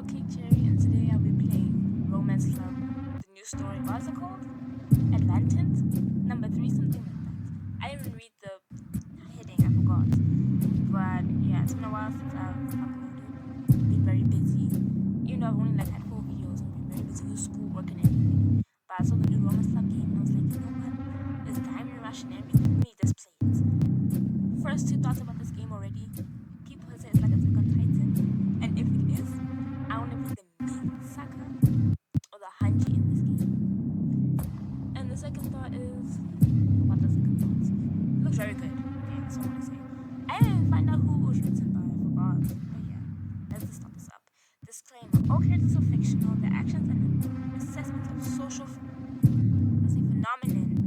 Cake Cherry, and today I'll be playing Romance Club, the new story. What's it called? Atlantis? Number 3, something like that. I didn't even read the heading, I forgot. But yeah, it's been a while since I've uploaded. Been very busy. Even though I've only had 4 videos, I've been very busy with school, work, and everything. But I saw the new Romance Club game and I was like, you know what? There's Diamond Rush and everything. Let me just play it. First two thoughts about this game already. People say it's like Attack on Titan. And if it is, I want to be the main sucker or the Hanji in this game. And the second thought is, what the second thought? It looks very good. Okay, that's what I want to say. I didn't find out who it was written by. I forgot. But yeah, let's just start this up. Disclaimer: all characters are fictional. Their actions and assessments of social, phenomenon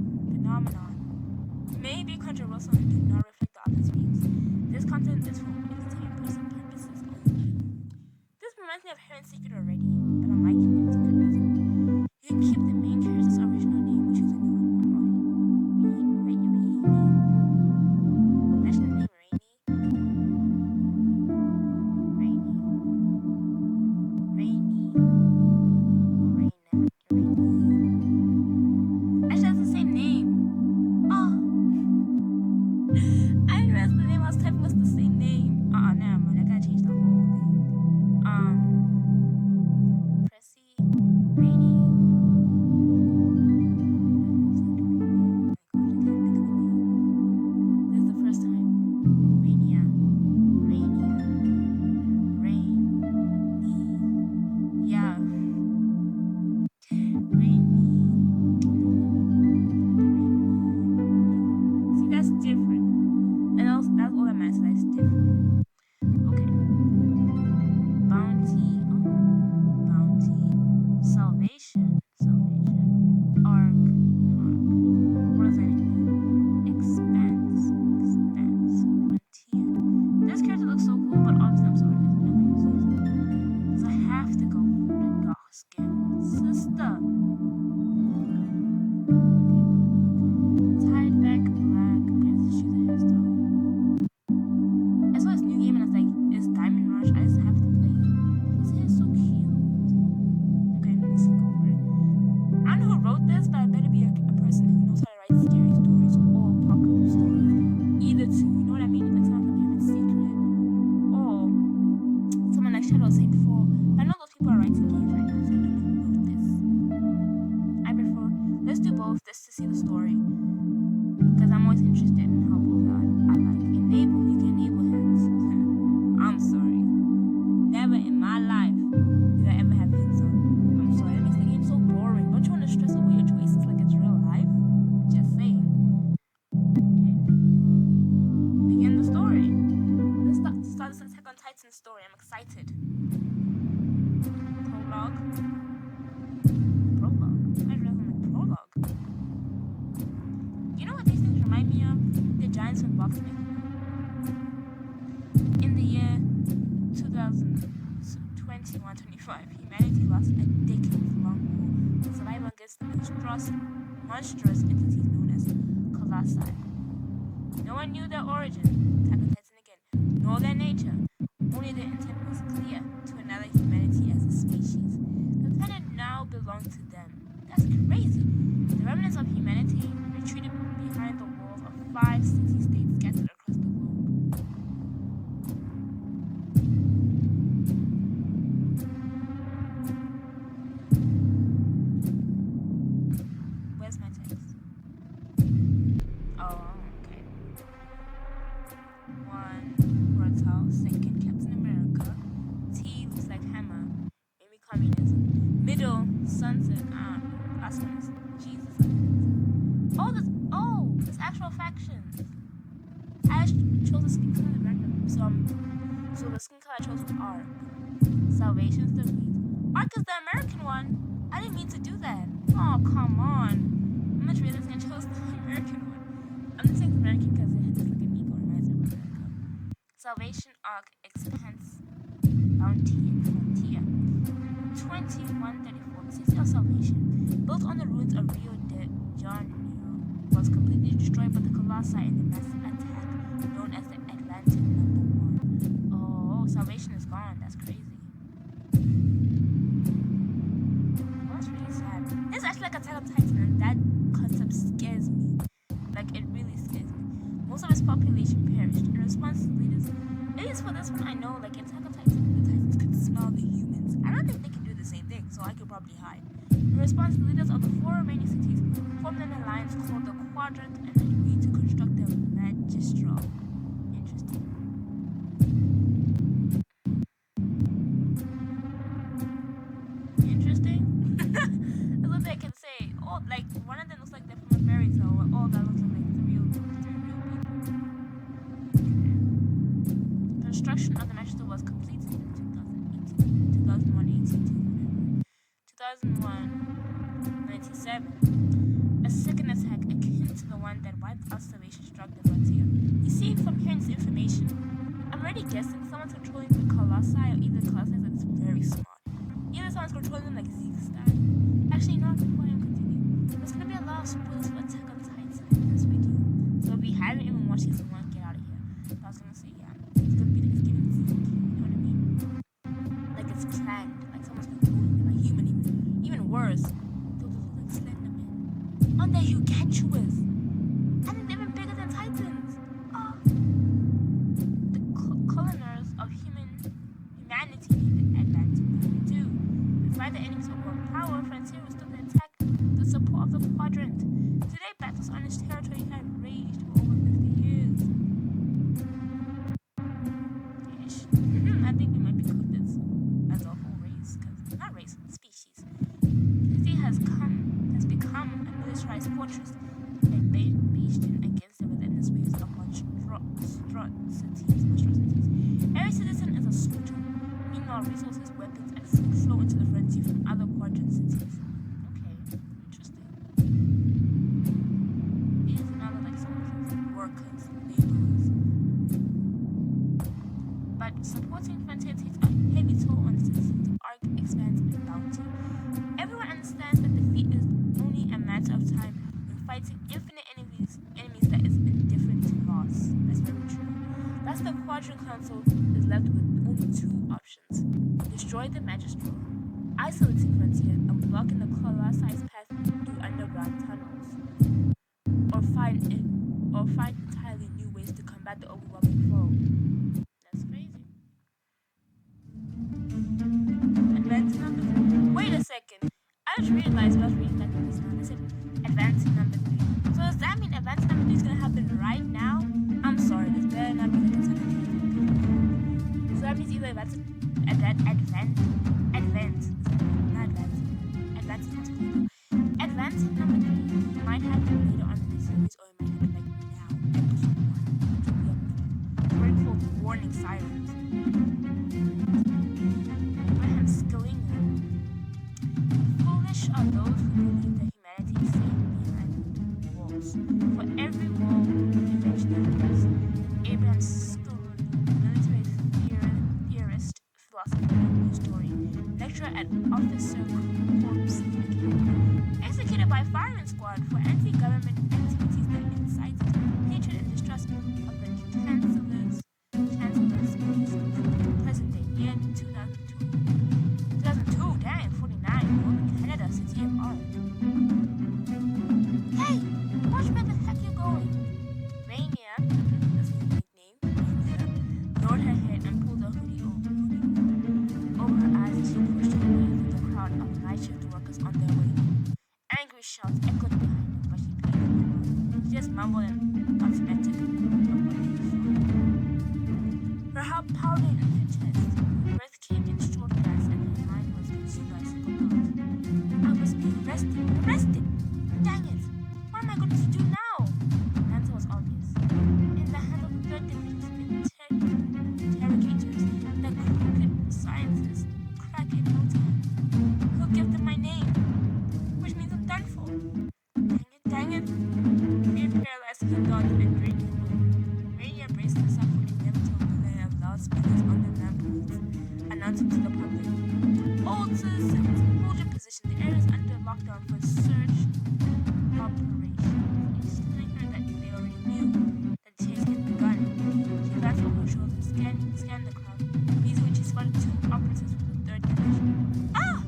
may be controversial and do not reflect the author's views. This content is for entertainment purposes only. This reminds me of Heron Secret already, but I'm liking it. It's a good reason. You can keep the main character's original name or choose a new one. Rainy. Imagine the name Rainy. Actually, that's the same name. Oh, I didn't realize the name I was typing was the same name. Never mind. I gotta change the whole thing. Pressy, Rainy. Oh my gosh, I can't think of the name. This is the first time. Rainia. Rain. Yeah. See, that's different. And also, that's all that matters. That's different. Okay. Bounty. Salvation. Arc. What does that even mean? Expanse. Frontier. This character looks so cool, but obviously I'm sorry, there's nothing to use. So I have to go for the dark skin sister. Tied back black. Okay, let's choose a hairstyle. I saw this new game and I was like, it's Diamond Rush. I just have to play it. His hair is so cute. Okay, let's go for it. I don't know who wrote this, but I better be a person who knows how to write scary stories or apocalypse stories. Either two, you know what I mean? Like someone from Heaven's Secret or someone like Shadow Saint 4. I know those people are writing games right now, so I don't know who wrote this. I prefer, let's do both just to see the story. Because I'm always interested in how both I like. Enable, you can enable hands. I'm sorry. Never in my life did I ever have hands on. I'm sorry, that makes the game so boring. Don't you want to stress over your choices like it's real life? Just saying. Okay. Begin the story. Let's start this Attack on Titan story. I'm excited. Prologue. I read them like prologue. You know what these things remind me of? The giants from box making. In the year 2021-25, humanity lost a decades-long war to survive against the monstrous entities known as colossi. No one knew their origin, Attack on Titan again, nor their nature. Only their intent was clear to another humanity as a species. The planet now belonged to them. That's crazy. The remnants of humanity retreated behind the walls of 5 city-states scattered across the globe. Where's my text? Oh, okay. 1. Portal, 2nd, Captain America. T looks like hammer. Maybe communism. Middle, sunset. Last one is Jesus. There's actual factions. I chose the skin color random. So the skin color I chose was Arc. Salvation's the lead. Arc is the American one. I didn't mean to do that. Oh, come on. I'm much realistic I chose the American one. I'm just saying the American because it has like an ego, reminds me of America. Salvation, Arc, Expanse, Bounty, and Frontier. 2134, the city of Salvation, built on the ruins of Rio de Janeiro, was completely destroyed by the colossi in the massive attack known as the Atlantis No. 1. Oh, Salvation is gone. That's crazy. actually like Attack on Titan, and that concept scares me. Like, it really scares me. Most of its population perished. In response to leaders, at least for this one, I know, like, in Attack on Titan, the Titans could smell the humans. I don't think they can do the same thing, so I could probably hide. In response, the leaders of the 4 remaining cities formed an alliance called the Quadrant and agreed to construct their magistral. Interesting. Interesting? That's what they can say. Oh, like, one of them looks like they're from a fairy tale, or all that looks like three real people. Construction of the magistral was completed in 2097. A second attack akin to the one that wiped out Salvation struck the frontier. You see, from hearing this information, I'm already guessing someone's controlling the Colossi, or either the Colossi that's very smart. Either someone's controlling them like Zeke style. Actually, not before I continue. There's gonna be a lot of spoilers for Attack on Titan in this video. So if you haven't even watched season 1, get out of here. But I was gonna say, yeah, it's gonna be like giving Zeke, you know what I mean? Like it's planned, like someone's controlling them, like human even worse. Those look like Slenderman. On their Hugantuous. I think they're even bigger than Titans. Oh. The coloners of humanity needed advancement too. Despite the enemy's overwhelming power, Frontier was still to attack the support of the Quadrant. Today, battles on its territory had raged for over 50 years. Ish. I think we might be cooked as a whole race, not race, species. The city has become a militarized fortress that based against the relentless waves of monstrosities. Every citizen is a soldier. Meanwhile, resources, weapons, and food flow into the frontier from other Quadrant cities. Okay, interesting. These are now like some workers, laborers. But supporting Frontier takes a heavy toll on citizens. Arc expands in bounty. Everyone understands that defeat is only a matter of time when fighting infinite enemies that is indifferent to loss. That's very true. Thus, the Quadrant Council is left with only 2 options: destroy the Magistral, isolating Frontier and blocking the Colossus path through underground tunnels, or find entirely new ways to combat the overwhelming foe. That's crazy. Advancing number 3. Wait a second. I just realized I was reading that this now. I said advancing number 3. So does that mean advancing number 3 is gonna happen right now? I'm sorry, this better not be like a second. So that means either advancing number 3 might happen later on in the series, or it might happen like now, episode 1, which will be up there. It's very cool. Warning sirens. Abraham Skillinger. Foolish are those who believe that humanity is safe behind walls. For every wall, eventually falls. Abraham Skillinger, military theorist, philosopher, and historian, lecturer at Officer Corps Academy, executed by firing squad for anti-government activities that incited hatred and distrust of the chancellor's present day year 2002, dang, 49, Northern Canada, City of Art. Hey, watch where the heck you're going. Rainier, that's his nickname, Rainier, lowered her head and pulled her hoodie over her eyes as she pushed her way through the crowd of night shift workers on their way. Angry shouts echoed behind her, but she paid no mind. She just mumbled an arithmetic of what they saw. Her heart pounded in her chest. Her breath came in short gasps, and her mind was consumed by a single thought. I was being arrested! Dang it! What am I going to do now? The answer was obvious. In the hands of the 3rd Division's interrogators, the crooked scientists will crack in no time. He'll give them my name, which means I'm done for. Dang it. Being paralyzed with the thought and draining her will. Rainier braced herself for inevitable delay of loudspeakers on the ramparts, announcing to the public, "All citizens, hold your position. The area is under lockdown for search operation." Instantly heard that they already knew that the chase had begun. She glanced over her shoulder and scanned the crowd. These when she spotted 2 operatives from the 3rd Division. Ah!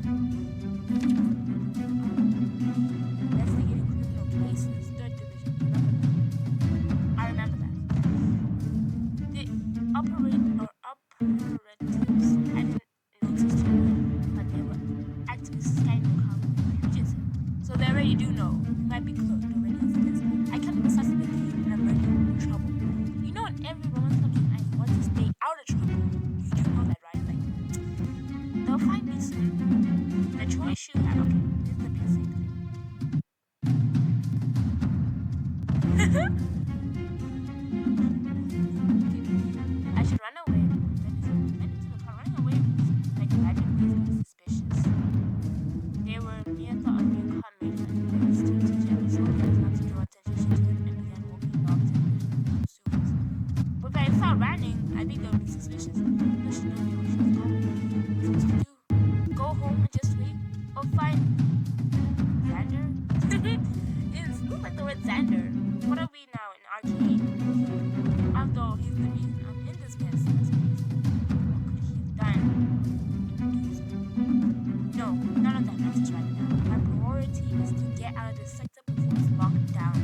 already do know. You might be cooked already as it is. I kept assessing the game and I'm already in trouble. You know, in every romance club game, I want to stay out of trouble. You do know that, right? Like, they'll find me soon. The choice you have. Okay, this is the basic thing. I should run away. Then into the car. Running away like imagine being suspicious. They were near thought of being car made and then stood to Jenny slowly as not to draw attention. She turned and began walking off to the pursuers. But if I start running, I think they would be suspicious. No, she knew where she was going. What to do? Go home and just wait? Or find Xander? It looks like the word Xander. What are we now in arcade? After all, he's the reason I'm in this mess. What could he have done? No, none of that matters right now. My priority is to get out of this sector before it's locked down.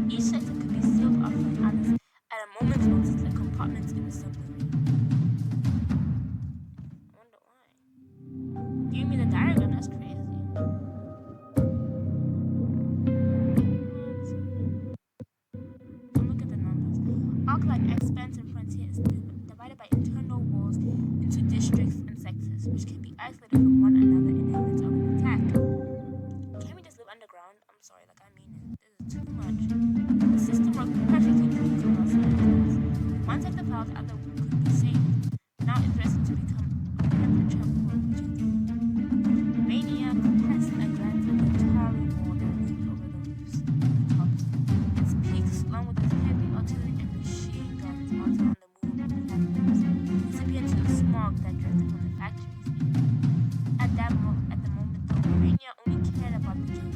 Each sector could be sealed off from others at a moment's notice, like compartments in a submarine. I wonder why. Give me the diagram, that's crazy. Look at the numbers. Arc-like expanse and frontier is divided by internal walls into districts and sectors, which can be isolated from one another in the event of an attack. Can we just live underground? I'm sorry, like I mean it. This is too much. The system worked perfectly between Colossus and Atlas. One sector felt other could be saved. Now it's destined to become a permanent transport region. Mania cast a glance at the towering wall that loomed over the rooftops. Its peaks, along with its heavy artillery and machine guns mounted on the moving platforms, disappeared into the smog that drifted from the factories. At the moment, though, Mania only cared about the gates.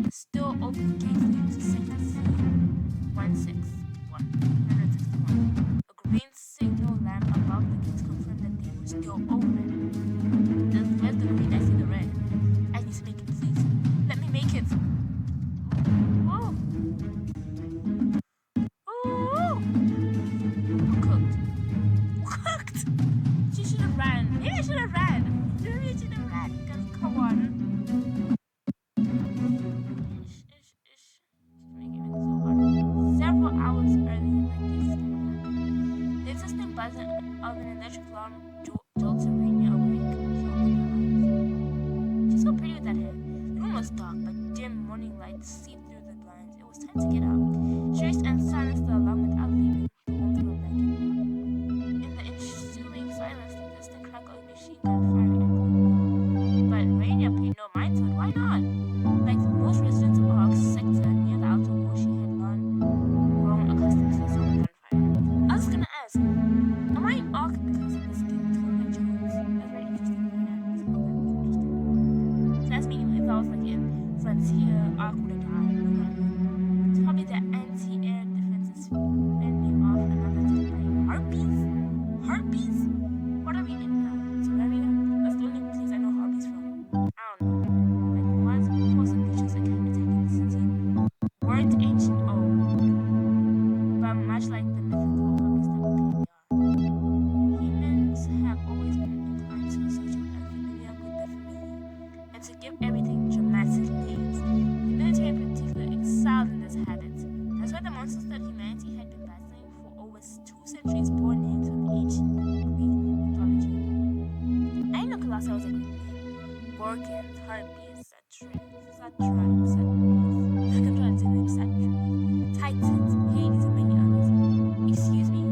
The still open gates leading to Sector C 161. A green signal lamp above the gates confirmed that they were still open. Where's the green? I see the red. I need to make it, please. Let me make it. Oh. Oh. Cooked. She should have ran. Maybe I should have ran. Maybe I should have ran. Because come on. She's making it so hard. Several hours earlier, like this is gonna happen. The insistent buzzing of an electric alarm jolts Serena awake. She opened her eyes. She's so pretty with that hair. The room was dark, but dim morning light seeped through the blinds. It was time to get up. She reached and silenced the alarm without leaving the warmth of her blanket. In the ensuing silence, the distant crackle of machine gun firing echoed. But Rainier paid no mind to it. Why not? Like most residents of Ark's sector near the outer wall, she had grown accustomed to the sound of gunfire. I was gonna ask, am I in Ark because of this game told by Jones? That's very interesting. So that's meaning if I was like in Frontier, Ark would have died. You know what I mean? It's probably the anti-air defenses fending off another attack by harpies. Harpies? What are we in now? Terraria? That's the only place I know harpies from. I don't know. Like what? Fossil creatures that came attacking the city weren't ancient old, but much like the mythical harpies that we currently are. Humans have always been inclined to associate unfamiliar with the familiar, and to give everything dramatic names. The military in particular excelled in this habit. That's why the monsters that humanity had been battling for over 2 centuries bore names from ancient Greek mythology. I know Colossus was a Greek name. Gorgons, harpies, satyrs, I'm trying to say them, satyrs, titans, Hades, and many others. Excuse me?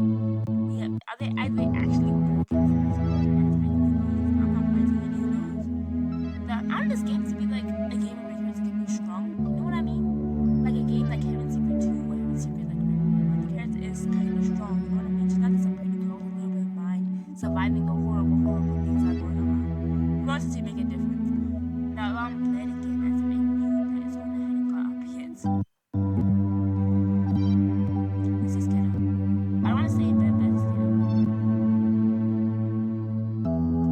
Yeah, are they actually Gorgons? I'm not fighting any of those. I want this game to be like a game where characters can be strong. You know what I mean? Like a game like Heaven Secret 2, where Heaven Secret, like when the character is kind of strong. You know what I mean? She's not just a pretty girl with a little bit of mind, surviving the horrible things that are going on. You want to make a difference. Now I'm playing again as if it knew that its owner hadn't got up yet. This is ghetto. I don't want to say that, but it's ghetto.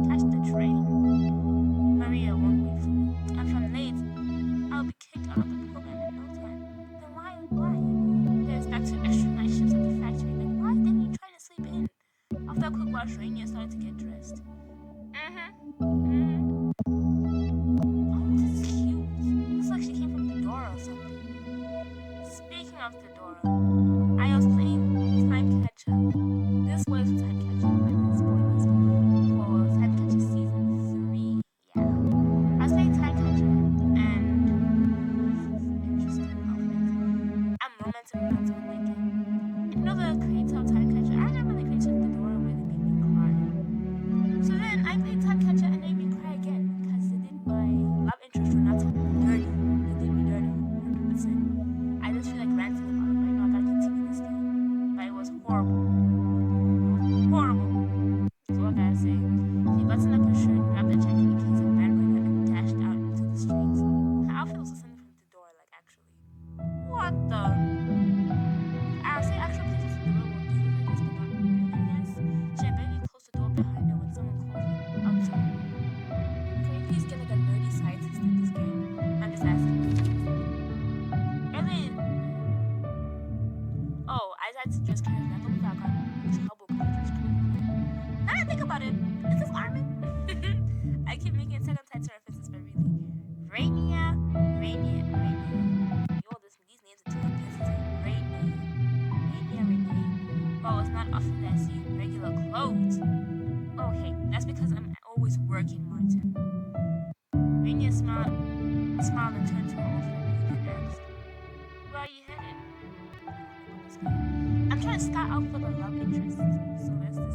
Catch the train. Maria won't wait for me. If I'm late, I'll be kicked out of the program in no time. Then why? There's back to extra night shifts at the factory. Like, why didn't you try to sleep in? After a quick wash, Rainier started to get dressed. spoilers for Time Catcher, by the way, spoilers for Time Catcher season 3. Yeah. I was playing Time Catcher, and interesting outfit. I'm romancing with Lincoln. And you know the creator of Time Catcher? I remember the creator of the door where they made me cry. So then I played Time Catcher and they made me cry again because they did my love interest Renata dirty. They did me dirty, 100%. I just feel like ranting about it right now. I gotta continue this game. But it was horrible. Horrible. That's all I gotta say. She buttoned up her shirt, grabbed a jacket in case of bad weather, and dashed out into the streets. Her outfit was descended from the door, like actually. What the? I'll say actual places in the real world do look like this, but not really, I guess. She had barely closed the door behind her when someone called her. I'm sorry. Can we please get like a nerdy scientist in this game? I'm just asking. Early. Oh, I had to dress casually. I thought I got in trouble because I dressed casually. Now that I think about it, is this Armin? I keep making second title references, but really. Rainia. Yo, these names are too intense. Rainia. Oh, it's not often that I see regular clothes. Oh, hey, that's because I'm always working, Martin. Rainia smiled and turned to her old friend and asked, "Where are you headed?" I'm trying to start out for the love interest, so let's just see what happens.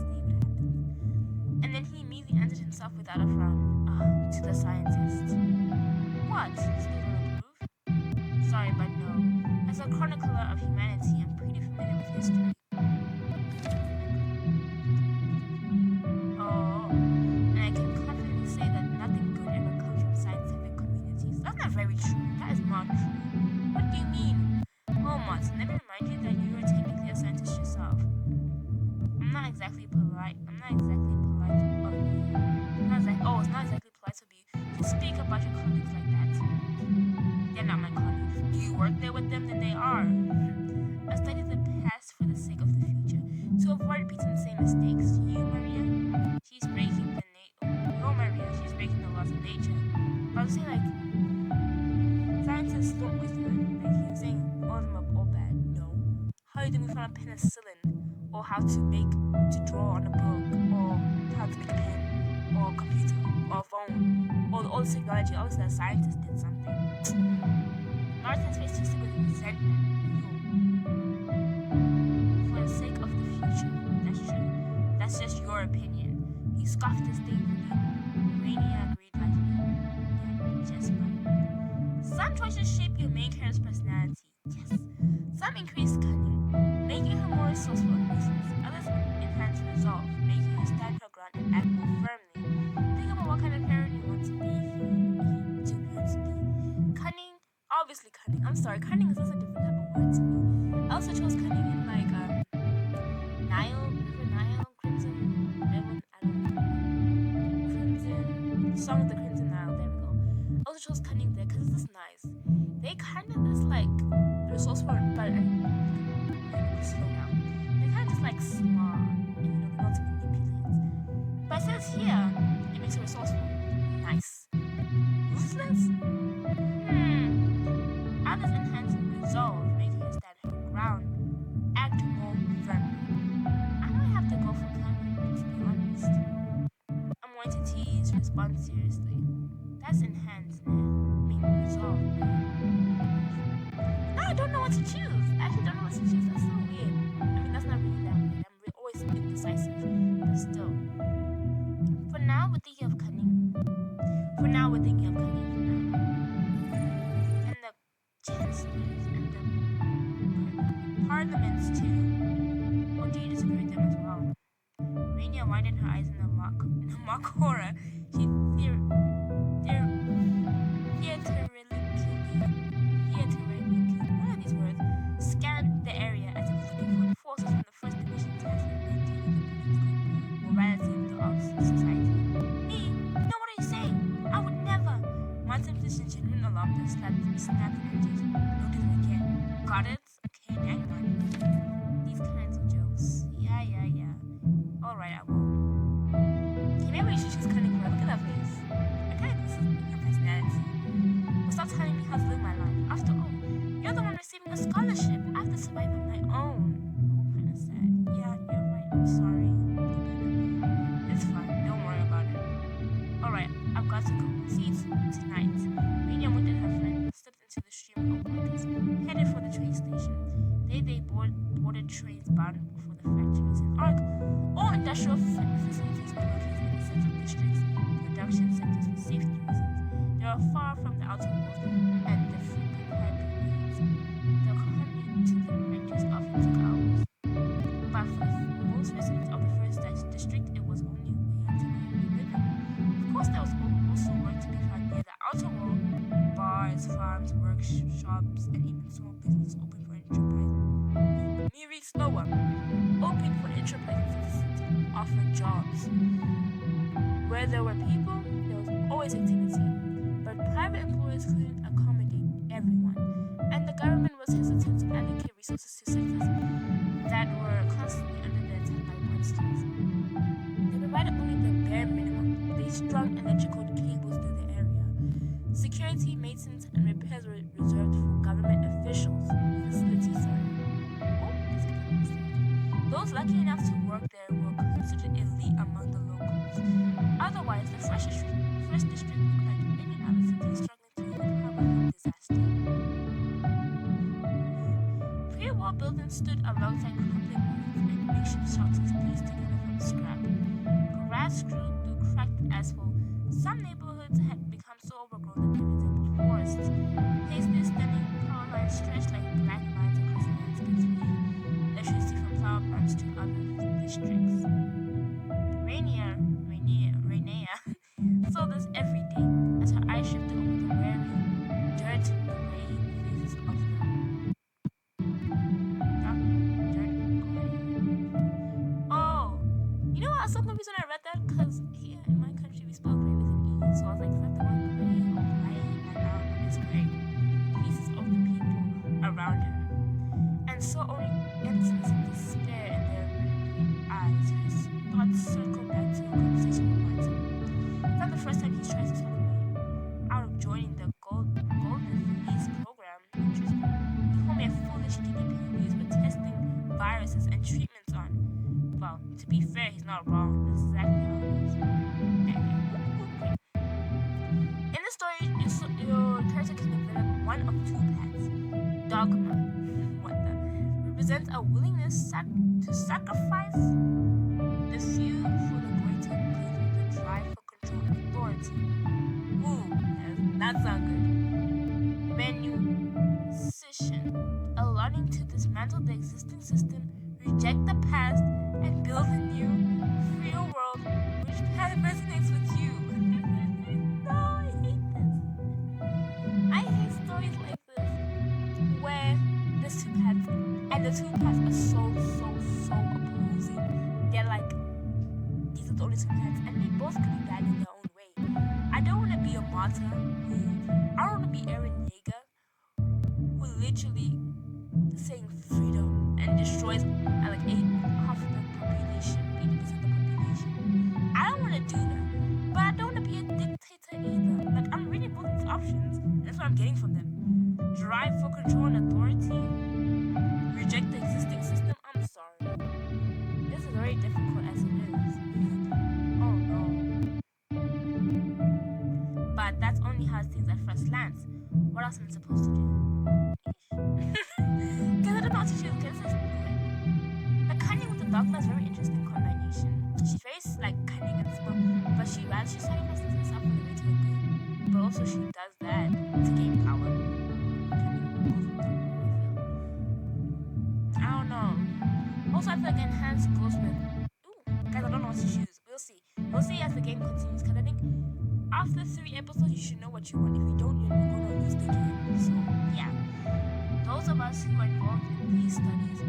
And then he immediately entered himself without a frown. To the scientist. What? Still don't approve? Sorry, but no. As a chronicler of humanity, I'm pretty familiar with history. Oh, and I can confidently say that nothing good ever comes from scientific communities. That's not very true. That is not true. What do you mean? Oh, Martin, let me remind you that you are technically a scientist yourself. I'm not exactly polite. It's not exactly polite of you to speak about your colleagues like that. They're not my colleagues. Do you work there with them? Then they are. I study the past for the sake of the future, to avoid repeating the same mistakes. You, Maria, she's breaking the laws of nature. But I would say, like, scientists don't waste time. Like, you're saying all of them are all bad. No. How do we find penicillin, or how to draw on a book, or how to make a pen, or a computer, or a phone, or all this technology? Obviously, a scientist did something. Martin's face twisted with resentment. For the sake of the future. That's true. That's just your opinion. He scoffed disdainfully. Rainia agreed lightly. Yeah, just fine. Some choices shape your main character's personality. Yes. Some increase cunning, making her more resourceful and ruthless. Others enhance resolve, making her stand her ground and act more firmly. Think about what kind of parent you want to be. Cunning, obviously cunning. I'm sorry, cunning is just a different type of word to me. I also chose cunning in like River Nile, Crimson, Ribbon, I don't know. Crimson, Song of the Crimson Nile, there we go. I also chose cunning there because it's just nice. They kind of just like resourceful but slow down. They're kind of just like smart, and they're not to manipulate. But it says here, it makes it resourceful. Nice. Ruthless? Others enhance resolve, making her stand her ground, act more firmly. I might have to go for cunning, to be honest. I'm going to tease, respond seriously. That's enhanced, man. Resolve, man. No, I don't know what to choose. I actually don't know what to choose. That's so weird. That's not really that weird. I'm always indecisive, but still. For now, we're thinking of cunning. And the chancellors and the parliaments too. Or do you disagree with them as well? Rainia widened her eyes in a mock horror. She what are these words? Scanned the area as if looking for the forces from the first division to maintaining the morality of society. Me? No, what are you saying? I would never. Martin flinched in genuine alarm and snapped in irritation. Don't do it again. Got it? Okay, dang man. These kinds of jokes. Yeah. Alright, I won't. Okay, maybe you should choose cunning for her. Look at that face. I kind of listen to her personality. But stop telling me how to live my life. After all, you're the one receiving a scholarship. I have to survive on my own. Oh, kind of sad. Yeah, you're right. I'm sorry. Industrial facilities were located in the central districts, production centers for safety reasons. They were far from the outer world and the frequent highway lanes. The commute to the renters often took hours. But for most residents of the first district, it was only a way to earn a living. Of course, there was also work to be found near the outer wall: bars, farms, workshops, and even small businesses open for enterprise. Me read slower. Open for enterprise citizens offer jobs. Where there were people, there was always activity. But private employers couldn't accommodate everyone, and the government was hesitant to allocate resources to sectors that were constantly under the attack by monsters. They provided only the bare minimum. They strung electrical cables through the area. Security, maintenance, and repairs were reserved for government officials. Facilities, sorry. Oh, let's get a mistake. Those lucky enough to work there were considered elite among the locals. Otherwise, the first district looked like any other city struggling to recover from disaster. Pre-war buildings stood alongside crumbling ruins and makeshift shelters pieced together from scrap. Grass grew through cracked asphalt. Some neighborhoods had become so overgrown that they resembled forests. Hastily standing power lines stretched like black lines across the landscapes, feeding electricity from power plants to other districts. Rainier saw this every day as her eyes shifted over the weary, dirt-gray faces of them. Oh, you know what? I was so confused when I read that because here in my country we spell gray with an E. So I was like, is that the word gray or gray? And now it's gray. Pieces of the people around her. And saw only emptiness and despair in their eyes. His thoughts circled back to a conversation with Martin. It's not the first time he's tried to talk me out of joining the Golden Fleece program. Interesting. He called me a foolish guinea pig we used for testing viruses and treatments on. Well, to be fair, he's not wrong. That's exactly how it is. Anyway. In the story, your character can develop one of two paths. Dogma. What the? Represents a willingness to sacrifice the few for the greater good with the drive for control and authority. Ooh, that sounds good. Musician, a longing to dismantle the existing system, reject the past, and build a new, freer world. Which path resonates with you? No, I hate this. I hate stories like this, where there's two paths, and the two paths are so opposing. They're like, these are the only two paths, and they both could be bad in their own way. I don't want to be a martyr I don't want to be Aaron Yeager, who literally saying freedom and destroys like half the population, 80% of the population. I don't want to do that, but I don't want to be a dictator either. Like, I'm reading both these options, and that's what I'm getting from them. Drive for control and authority, reject the existing system. I'm sorry. This is very difficult as it is. Oh no. But that's only how things at first glance. What else am I supposed to do? Because I don't know what to choose. Because this is the cunning with the dogma is a very interesting combination. She's very like cunning and smart, but she sacrifices herself for the greater good. But also she does that to gain power. I don't know. Also, I feel like enhanced goes with. Guys, I don't know what to choose. We'll see. We'll see as the game continues. Because I think after 3 episodes, you should know what you want. If you don't, you're gonna lose the game. So yeah, those of us who are involved in these studies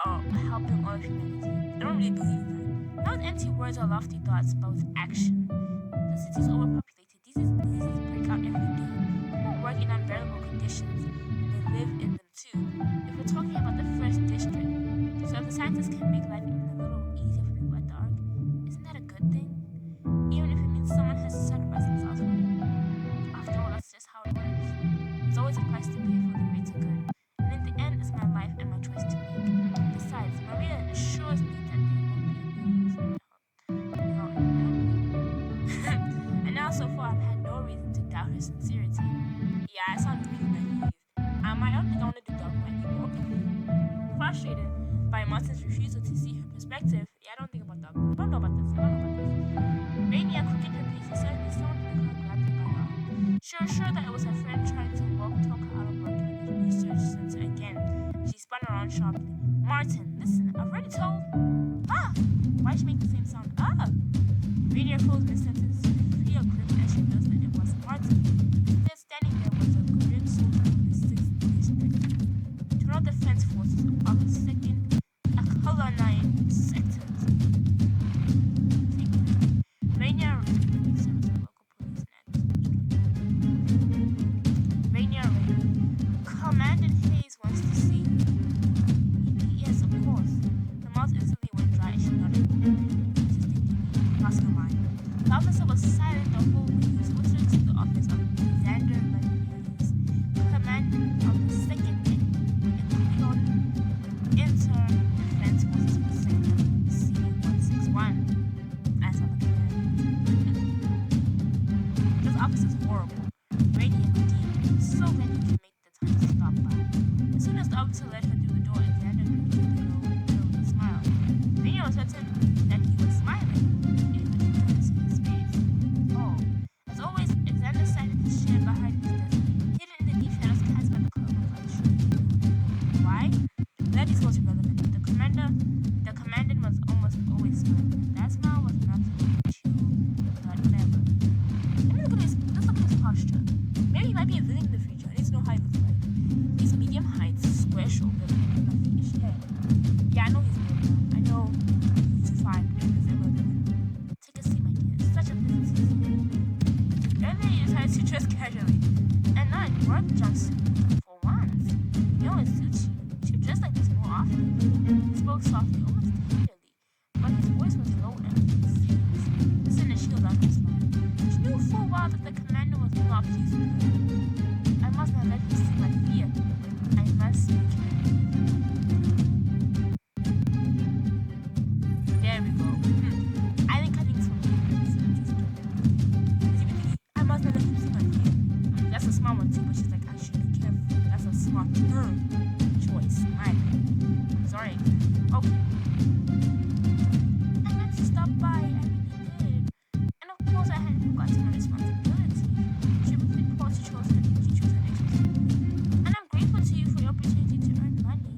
are helping all of humanity. I don't really believe that. Not with empty words or lofty thoughts, but with action. The city is overpopulated. Diseases break out every day. People work in unbearable conditions. They live in them too. If we're talking about the first district, so if the scientists can make life even a little easier for people at the Ark, isn't that a good thing? Even if it means someone has to sacrifice themselves for it. After all, that's just how it works. There's always a price to pay for the greater good. And in the end, it's my life and my choice to make. Besides, Maria assures me that there won't be a And now so far, I've had no reason to doubt her sincerity. Yeah, I sound really naive. I don't think I want to do dogma anymore. Frustrated by Martin's refusal to see her same sound. Ah! Radio calls Miss Sentence feel grim as she knows that it was Martin. Instead, standing there was a grim soldier from the 6th District. Toronto Defense Forces of the 2nd Colonizing Sectors. Rainier local police Rainier Commandant Hayes wants to see you. Yes, of course. The mouth instantly went dry and she nodded. Crossing her mind. The officer was silent the whole way. He was ushered to the office of Xander Hayes, commandant of the 2nd Inter-Defense Forces for Sector C-161. I saw the command. This officer's horrible. Radiant indeed. So ready to make the time stop by. As soon as the officer led her through the door, Xander greeted the girl with a smile. Rainier was certain that he was smiling, even when he couldn't see his face. Oh. As always, Xander sat in his chair behind his desk, hidden in the deep shadows cast by the cloak of light. Why? That is most irrelevant. The commandant was almost always smiling. That smile was not chill, but whatever. Let's look at his posture. Maybe he might be a villain in the future. I need to know how he looks like. He's medium height, square shouldered, and fluffy-ish hair. Yeah, I know he's good now. I know he's fine. Take a seat, my dear. It's such a pleasant season. Earlier you decided to dress casually, and now in work jumpsuit. For once, you know it suits you. You should dress like this more often. He spoke softly, almost tenderly, but his voice was low and serious. This sent a shield down his spine. She knew full well that the commander was not pleased with her. I must not let him see my fear. I must be careful. There we go. I think cutting is from here. I must not let him see my fear. That's a smart one too, but she's like, I should be careful. That's a smart choice. I'm sorry. Okay. I meant to stop by. I really did. And of course, I hadn't forgotten my responsibility. She really thought she chose her next. And I'm grateful to you for your opportunity to earn money.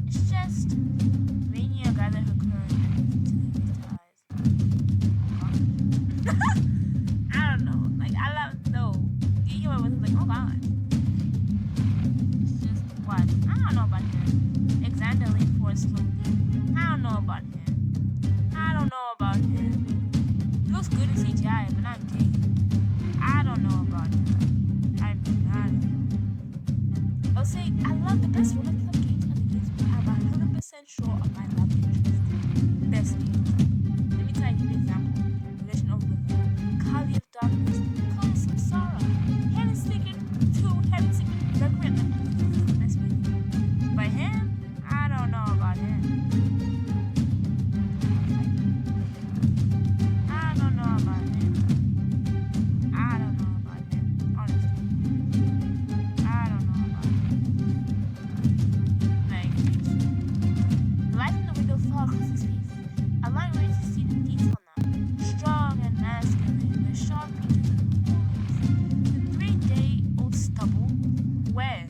It's just. Rainier gathered her courage and hastily raised her eyes. Oh, God. I don't know. Like, I love. No. You hear what I was like, oh, God. It's just. What? I don't know about him. Xander leaned forward slowly. I don't know about him. He looks good in CGI, but I'm gay. I don't know about him. I don't know. I'll say, I love the best roller club games are the games where I'm 100% sure of my love interest. Best games. Let me tell you an example. Legend of Rhythm, Kali of Darkness, Call of Samsara, Heaven Secret 2, Heaven Secret, Mercury and the best game. But him, I don't know about him. I don't know about him. Honestly. I don't know about him. Like, the light from the window fell across his face, allowing Ray to see the detail now. Strong and masculine, with sharp features and molars. The 3-day-old stubble. Where?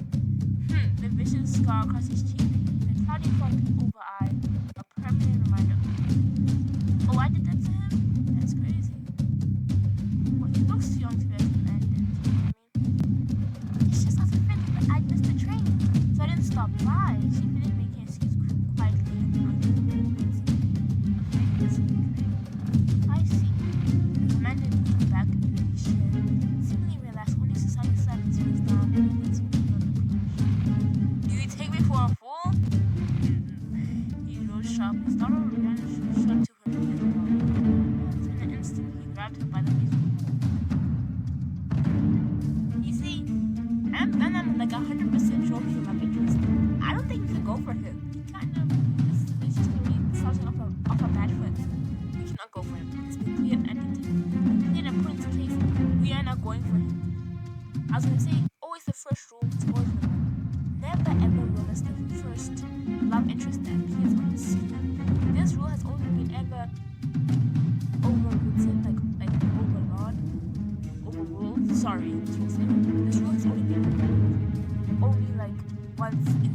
The vicious scar across his cheek, the cloudy foggy over eye, a permanent reminder. Oh, I did that to him? That's crazy. Well, he looks too young to be a commandant, you know what I mean? It's just I was afraid that I'd missed the train, so I didn't stop by. She finished making an excuse quietly and afraid to miss the train. I see. The commandant leaned back into his chair, seemingly relaxed, only to suddenly slap his face down and begin to feel the crush. Do you take me for a fool? He rose sharply, startled and shut to her as well. In an instant, he grabbed her by the waist. You see, I'm 100% sure he's my interest. I don't think we can go for him. He kind of is just really starting off a bad foot. We cannot go for him. It's been clear and clear and put into case. We are not going for him. I was gonna say, always the first rule to always remember. Never ever realize the first love interest that appears on the scene. This rule has only been ever overwritten, like overruled. Sorry, this rule has only been like once in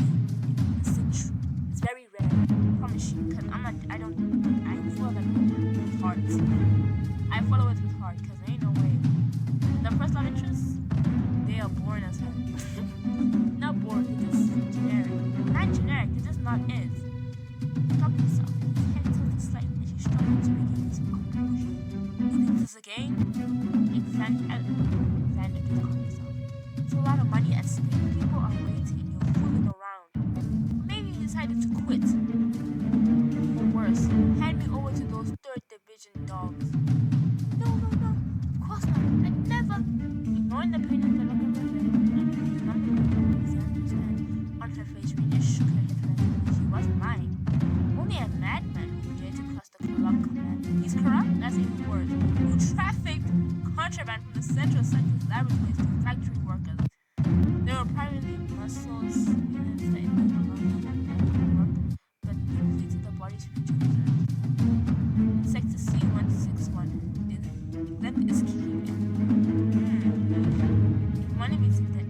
a century. It's very rare, I promise you. Cause I feel like heart. I follow it with heart because there ain't no way. The first love interests, they are boring as hell. Not boring, they're just generic. Not generic, they're just not it. Stop yourself. His head tilted slightly and she struggled to regain his composure. You think this is a game? Xander, please calm yourself. It's a lot of money at stake. People are waiting and you're fooling around. Maybe you decided to quit. Or worse, hand me over to those third division dogs. No, no, no. Of course not. I never. Ignoring the pain in the look of her head and the number of Xander's hand on her face, Rainier shook her head frantically. She wasn't lying. Only a madman would dare to cross the corrupt command. He's corrupt? That's even worse. Who trafficked contraband from the Central Science Laboratories to factory workers. There were primarily muscles, units that indeed belonged work, but completed the body's future reserves. Sector C161. That is key. If money means dead,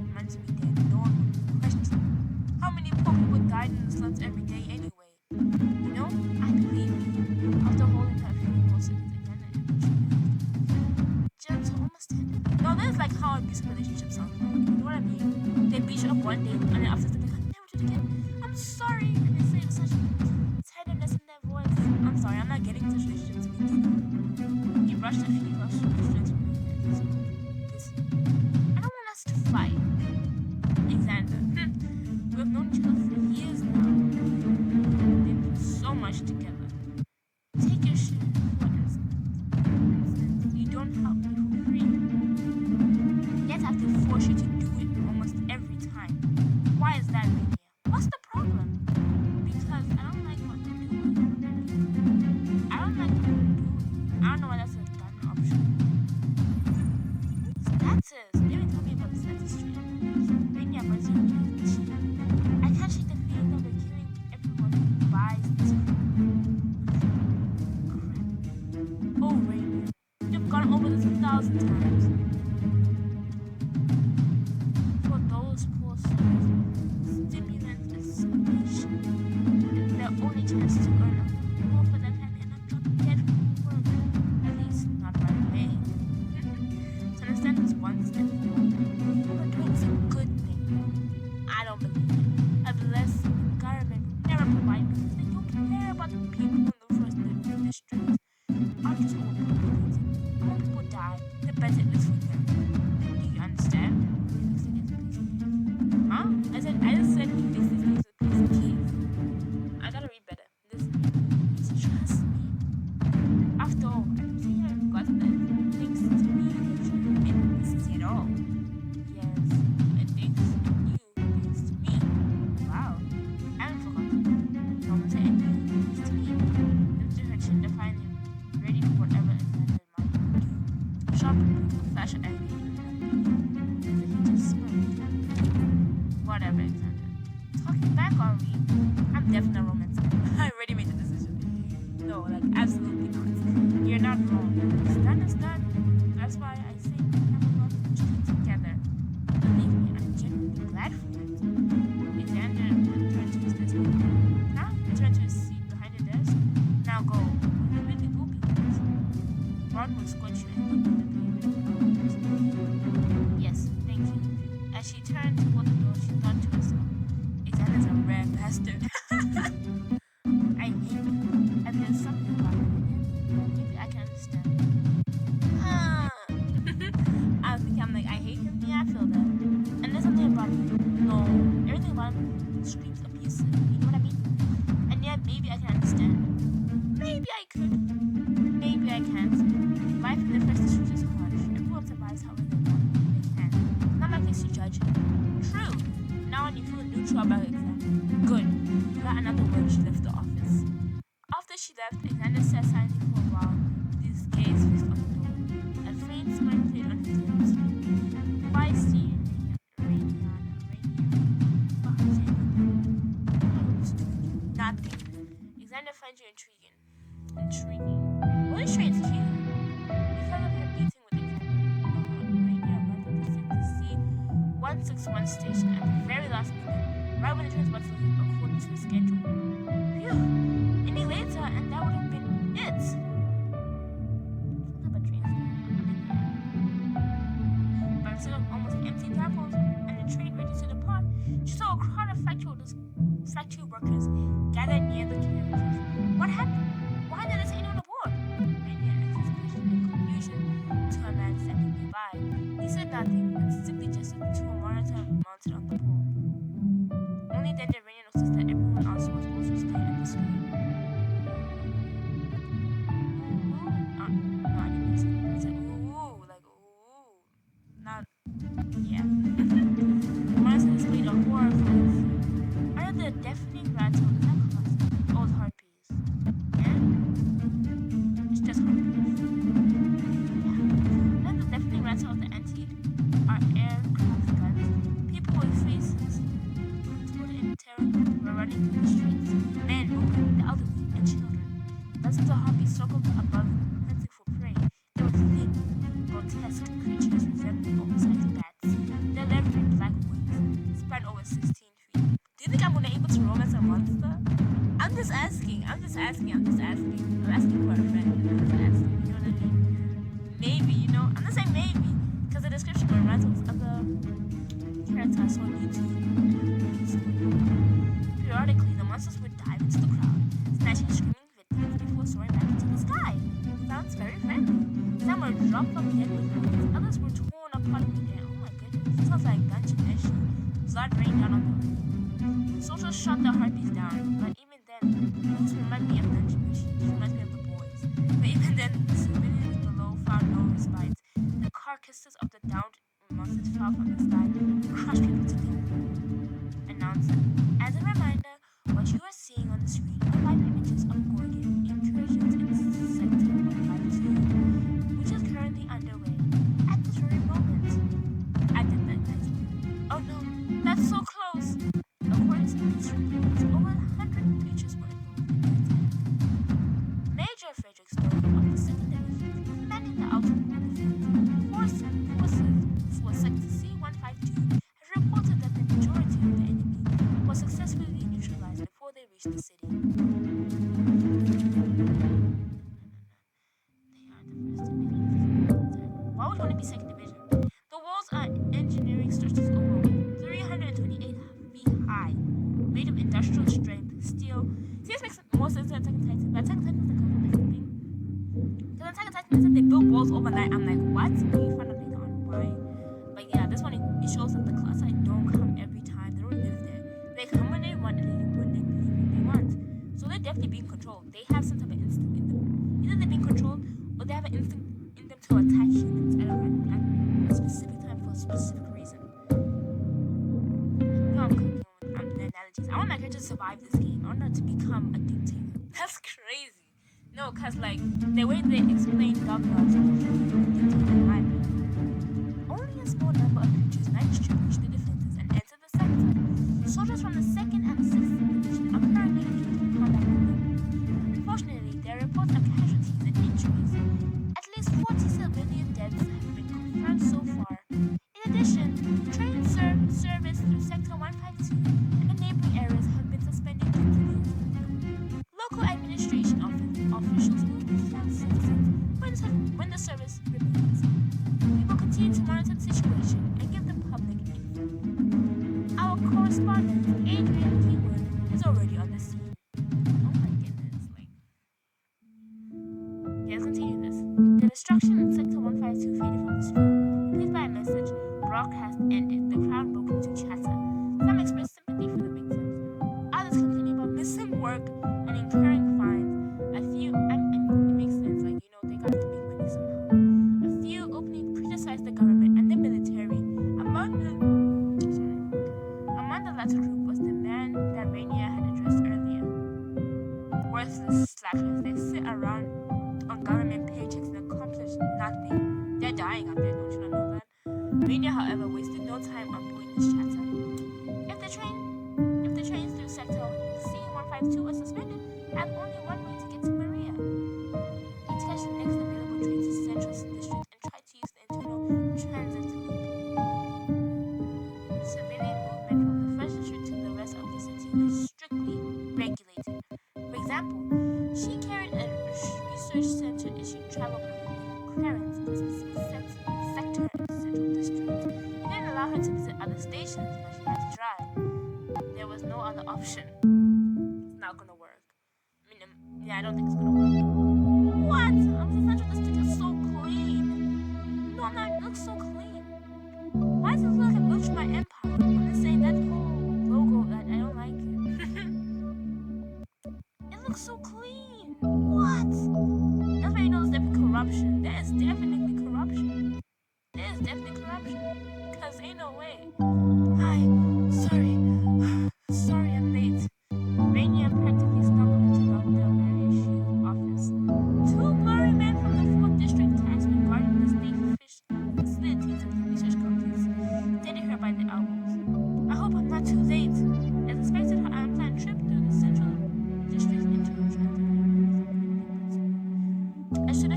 no one would question. How many poor people died in the slums every day anyway? You know, I believe you. After holding her feeling more seconds again and gentle, almost tender. No, that's like how abusive relationships sound like. You know what I mean? They beat you up one day and then after that they never do it again. I'm sorry. And they say with such tenderness in their voice. I'm sorry, I'm not getting this relationship to begin with. He brushed a few lush strands from her hair. Listen, I don't want us to fight. Alexander, we have known each other for years now. We've been through so much together. Take your shit, for instance. You don't help me for free. Yet I have to force you to do it almost every time. Why is that, Rainier? What's the problem? Because I don't like what you're doing. I don't like what you're doing. I don't know why that's a dumb option. Status. Maybe tell me about the status tree. Rainier burst into his cheek. I can't shake the feeling that we're killing everyone who buys this crap. Oh, Rainier. You've gone over this 1,000 times. For those poor souls, stimulant is salvation. Their only chance to earn a little more for them having enough drop dead from work. At least not right away. To understand this one step forward. We're doing some good thing. I don't believe it. A blessing the government would never provide because they don't care about the people in the first district. I'm just overpopulated. The more people die, the better it is for them. Do you understand? Huh? I just said he thinks this is a piece of cake. I gotta read better. Listen, trust me. After all, I'm saying I've got that thanks to me that you have been listening at all. Yes, it thanks to you, thanks to me. Wow, I haven't forgotten. No one said anything thanks to me. Lifted her chin defiantly, ready for whatever Alexander might do. Sharpened with a flash of agony in her beauty. Then he just smiled. Whatever, Alexander. Talking back, are we? I'm definitely romantic. I already made the decision. No, like, absolutely not. You're not wrong. It's done is done. That's why I say we have a lot of history together. Believe me, I'm genuinely glad for it. Alexander returned to his desk. Now, return to his seat behind the desk. Now go. You really will be good. Ron will squinch you and give you the payment. Yes, thank you. As she turned toward the door, she thought to herself, Alexander's a rare bastard. I hate him. And there's something about him again. Maybe I can understand. I was thinking, I'm like, I hate him. Yeah, I feel that. And there's something about him. No, everything about him screams abusive. You know what I mean? And yet, maybe I can understand. Maybe I could. Maybe I can't. Life in the first district is harsh. Everyone survives however they want. They can. Not like this, you judge it. True. Now when you feel neutral about Alexander. Good. Without another word, she left the office. After she left, Alexander sat silently for a while, with his gaze fixed on the door. A faint smile played on his lips. Feisty Rainier. Nothing. Alexander finds you intriguing. What is strange to you? Because of her meeting with Alexander, Rainier rented the city 161 station at the very last minute, right when the train was about to leave according to the schedule. Phew! Any later, and that would have been it. nothing and simply just a tool monitor mounted on the pole. Only then did Rainier notice that everyone else was also staring at the screen. No, I didn't use it. I said ooh, like ooh. Not, yeah. The monitor displayed a horrifying scene. Under the deafening rattle of the necklace, old harpies. Yeah? It's just harpies. Yeah. Under the deafening rattle of the anti-aircraft guns, people with faces contorted in terror were running through the streets. Men, women, the elderly, and children. Dozens of harpies circled above them, hunting for prey. They were thin, grotesque creatures resembling oversized bats. Their leathery black wings span over 16 feet. Do you think I'm gonna able to romance a monster? I'm just asking. I'm asking for a friend. I'm just asking. You know what I mean? Maybe, you know. I'm not saying maybe, because the description reminds me of the character I saw on YouTube. Periodically, the monsters would dive into the crowd, snatching screaming victims before soaring back into the sky. Sounds very friendly. Some were dropped from dead with knives, others were torn apart in the air. Oh my goodness, this sounds like Dungeon Issue. Blood rained down on them. Soldiers shot the harpies down, but even then, this reminds me of Dungeon Issue. This reminds me of the boys. But even then, the civilians below found no respite. The carcasses of the downed monsters fell from the sky and crushed people to death. Announcer. As a reminder, what you are seeing on the screen are live images of Gorgon incursions in Sector 152, which is currently underway at this very moment. I did that, guys. Oh no, that's so close! According to police reports, over 100 creatures were involved in the attack. Major Frederick Stone of the 2nd Division, commanding the outer forces for Sector C-152, has reported that the majority of the enemy was successfully neutralized before they reached the city. They are the first division. Why would you want to be 2nd Division? The walls are engineering structures over 328 feet high, made of industrial strength steel. See, this makes more sense than Attack on Titan, but Attack on Titan is like a whole different thing. Because Attack on Titan said they built walls overnight. I'm like, what? We found out later on why. But yeah, this one it shows that the class side don't come every time. They don't live there. They come when they want and they leave when they want. So they're definitely being controlled. They have some type of instinct in them. Either they're being controlled or they have an instinct in them to attack humans at a specific time for a specific reason. You know I'm cooking with the analogies. I want my character to survive this game. I want her to become a dictator. That's crazy. No, cause like the way they explain dogmas and dictator in my opinion. Only a small number of creatures manage to breach the defenses and enter the sector. Soldiers from the 2nd and 6th Division are currently engaged in combat with them. Unfortunately, there are reports of casualties and injuries. At least 40 civilian deaths have been confirmed so far. In addition, train service through Sector 152 and the neighboring areas have been suspended due to the attack. Local administration officials will inform citizens when the service remains. We will continue to monitor the situation and give the public info. Our correspondent, Adrian Keywood, is already on the scene. Oh my goodness, like... Yeah, let's continue this. The destruction in Sector 152 faded from the screen. Pleased by a message, broadcast ended. The crowd broke into chatter. Some expressed sympathy for the victims. Others complained about missing work and incurring fines. A few, it makes sense, like, you know, they got to make money somehow. A few openly criticized the government and the military. Among the latter group was the man that Rainier had addressed earlier. Worthless slackers, they sit around on government paychecks and accomplish nothing. They're dying out there, don't you not know that? Rainier, however, wasted no time on pulling this chatter. If the trains through Sector C-152 were suspended, I have only one way to get to Maria. They catch the next available train to Central District and try to use the internal transit loop. Civilian movement from the first district to the rest of the city is strictly regulated. For example, she carried a research center issued travel clearance to a specific sector in the Central District. It didn't allow her to visit other stations, but she had to drive. There was no other option. It's not gonna work. I mean, yeah, I don't think it's gonna work. What? The Central District is so clean. No, I'm not. It looks so clean.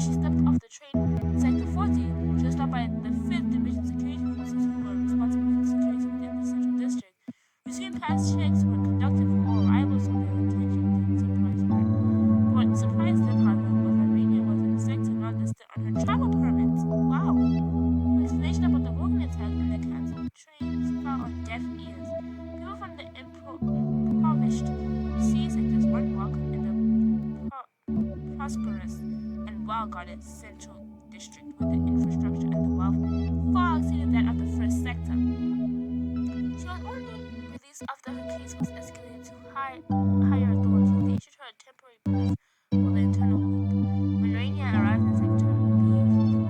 as she stepped off the train in Sector 40, she was stopped by the 5th Division security forces who were responsible for security within the Central District. Routine pass checks were conducted for all arrivals, so their attention didn't surprise her. What surprised them, however, was that Rainier was in a sector not listed on her travel permit. Wow! The explanation about the Rogan attack and the cancelled trains fell on deaf ears. People from the impoverished C sectors weren't welcome in the prosperous and well-guarded Central District, where the infrastructure and the wealth far exceeded that of the first sector. She was only released after her case was escalated to higher authorities. They issued her a temporary pass for the internal loop. When Rainier arrived in Sector B,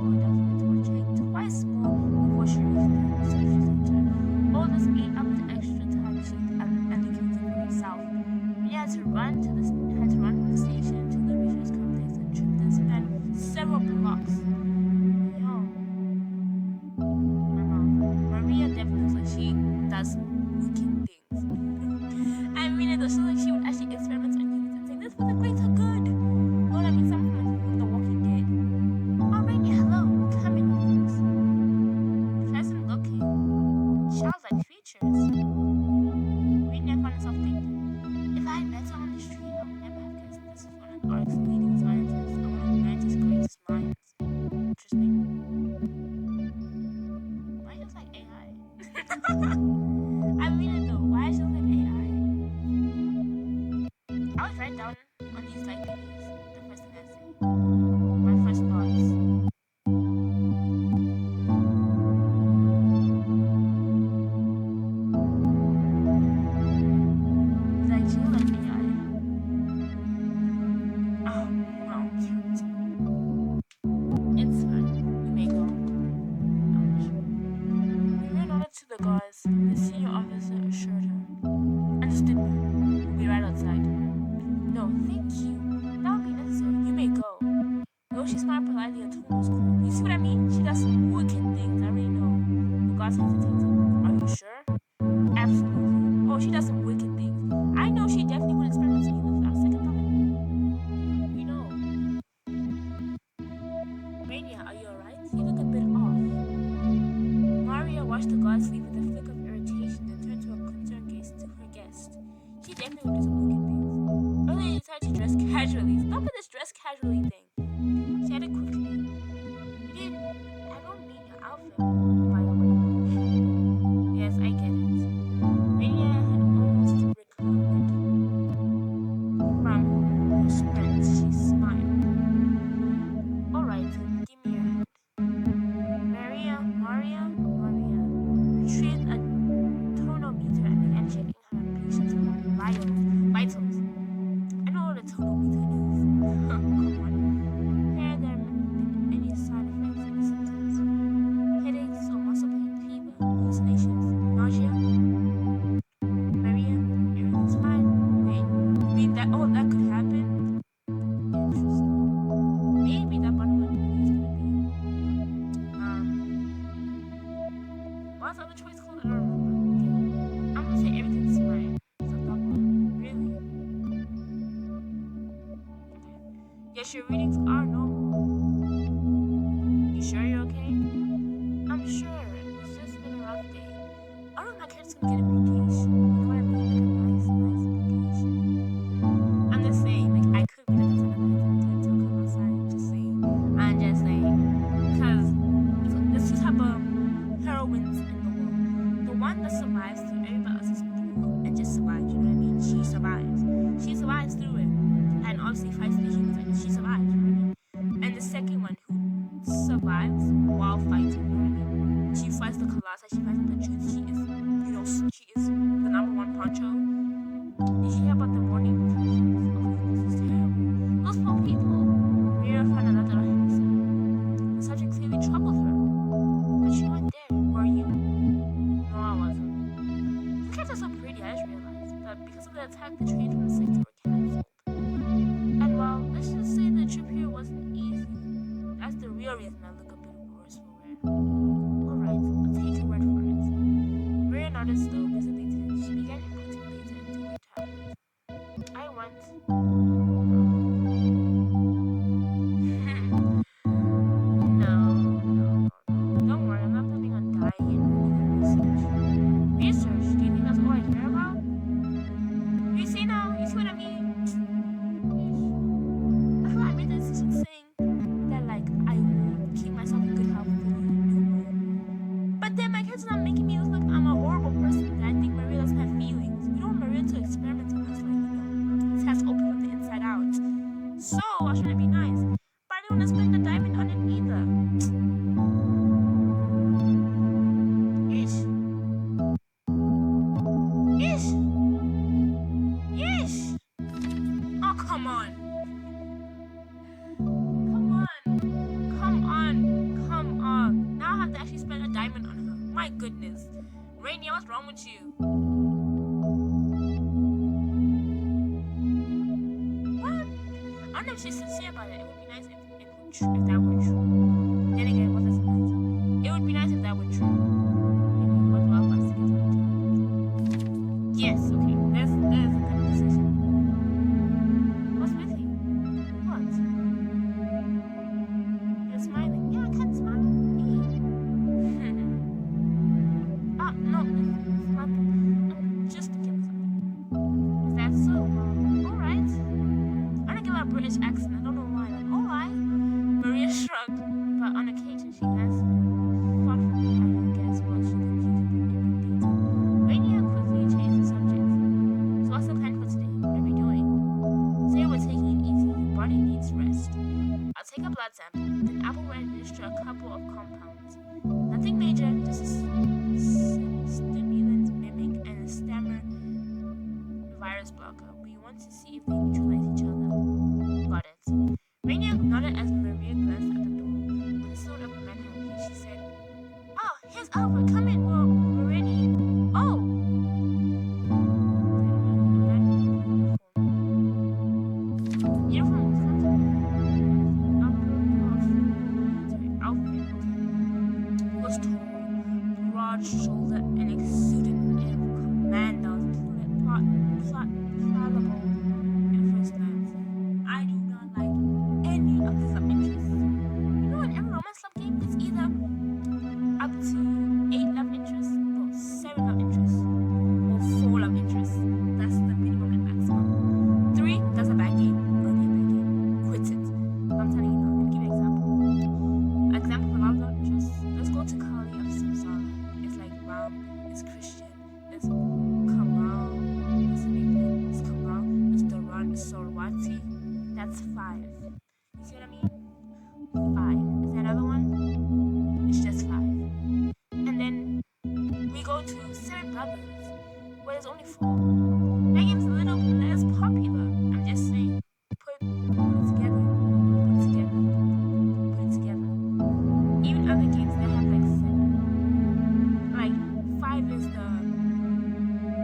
her documents were checked twice more before she reached the research center. All this ate up the extra time she had allocated for herself. Rainier had to run from the station to the research complex, a trip that spanned several blocks. Yo, Maria definitely looks like she does wicked things. I mean, it looks like she would actually experiment on humans and say, this for the greater good. You know what I mean? Something from The Walking Dead. Oh, Rainier, hello. Come in, of course. Pleasant looking. Childlike features. Rainier found herself thinking, if I had met her on the street, I would never have guessed this was one of Arc's leading scientists and one of humanity's greatest minds. Interesting. Why does like AI? I mean, though, why does like AI? I would write down on these like thingies the first thing I say. My first thoughts. Like, she was like AI. Oh, well, it's fine. We may go. We ran over to the guards. The senior officer assured her. Understood, ma'am. We'll be right outside. No, thank you. That won't be necessary. You may go. No, she smiled politely and tone was cool. You see what I mean? She does some wicked things. I already know. The guards hesitated. Are you sure? Absolutely. Oh, she does some wicked things. I know she definitely would experiment on humans without second thought. We know. Rainier, are you alright? You look a bit off. Maria watched the guards leave with a flick of irritation, then turned to a concerned gaze to her guest. She definitely would do some wicked things. Earlier you decided to dress casually. Stop with this dress casually thing. She added quickly. You did. I don't mean your outfit, by the way. Yes, I get it. Rainier had almost recovered from her sprint. She smiled. Alright, give me your hand. Maria retrieved a tonometer and began checking her patient's vitals. I know what a tonometer is. Come on. Here there been any side effects and symptoms. Headaches or muscle pain, fever, hallucinations, nausea. Maria, everything's fine. Wait, you mean that that could happen? Interesting. Maybe that bottom one is gonna be what's the other choice called? I don't remember. Okay. I'm gonna say everything's fine. It's a double. Really? Okay. Yes, your readings are normal. You sure you're okay? I'm sure. It's just been a rough day. I don't know, my kid's gonna get a mutation. You know what I mean? Like a nice mutation. I'm just saying, like, I could be like a ton of nights and I come outside. Just saying. I'm just saying. Because there's two type of heroines in the world. The one that survives through everybody else's through and just survives, you know what I mean? She survives. She survives through it. And obviously fights the humans, and she survives, you know what I mean? And the second one who survives while fighting, you know what I mean? She fights the Colossus, she fights the truth, she is, she is the number one poncho. Did you hear about the morning versions? Oh, this is terrible. Those poor people. Mira found another episode. The subject clearly troubled her. But you weren't there, were you? No, I wasn't. The cats are so pretty, I just realized. But because of the attack, the trains from the sector were cancelled. And well, let's just say the trip here wasn't easy. That's the real reason I look a bit worse for wear. Alright, I'll take your word for it. Maria nodded, still visibly tense. She began inputting data into her tablet. I want want to spend the diamond on it either. Ish. Ish. Ish. Oh, come on. Come on. Come on. Come on. Now I have to actually spend a diamond on her. My goodness. Rainy, what's wrong with you? What? I don't know if she's sincere about it. It would be nice if that were true. Then again, what does it matter? It would be nice if that were true. Maybe it was well for us to get to know each other. Yes, okay. There's a good decision. What's with you? What? You're smiling. Yeah, I can't smile. No, it's not. I'm just thinking of something. Is that so? Alright. I don't give her a British accent. I don't know why. Like, alright. Maria shrugged, but on occasion she has thoughtfully, I guess, while she continued in detail. Rainier quickly changed the subject. So what's the plan for today? What are we doing? Today we're taking it easy. Your body needs rest. I'll take a blood sample, then Apple will administer a couple of compounds. Nothing major, just a stimulant mimic and a stammer virus blocker. We want to see if they neutralize each other. Got it. Rainier nodded as Maria glanced at the door. With a sort of manhandling, she said, "Oh, here's Albert. Come in. We're ready." Oh! Uniform outfit was tall, broad-shouldered, and exuded an air of command that was plausible at first glance. I do not like any of these love interests. You know, in every romance love game, it's either up to 8 love interests, or 7 love interests, or 4 love interests. That's the minimum and maximum. 3, that's a bad game. Only a bad game. Quit it. I'm telling you now. I'll give you an example. Example for love interests. Let's go to Kali of Samsara. It's like Ram, it's Christian, it's Kamal, it's Nathan, it's Kamal, it's Doran, it's Sorwati. That's 5. You see what I mean? 5. Is there another one? It's just 5. And then we go to 7 brothers, where there's only 4. That game's a little less popular. I'm just saying. Put it together. Put it together. Put it together. Even other games they have like 7. Like 5 is the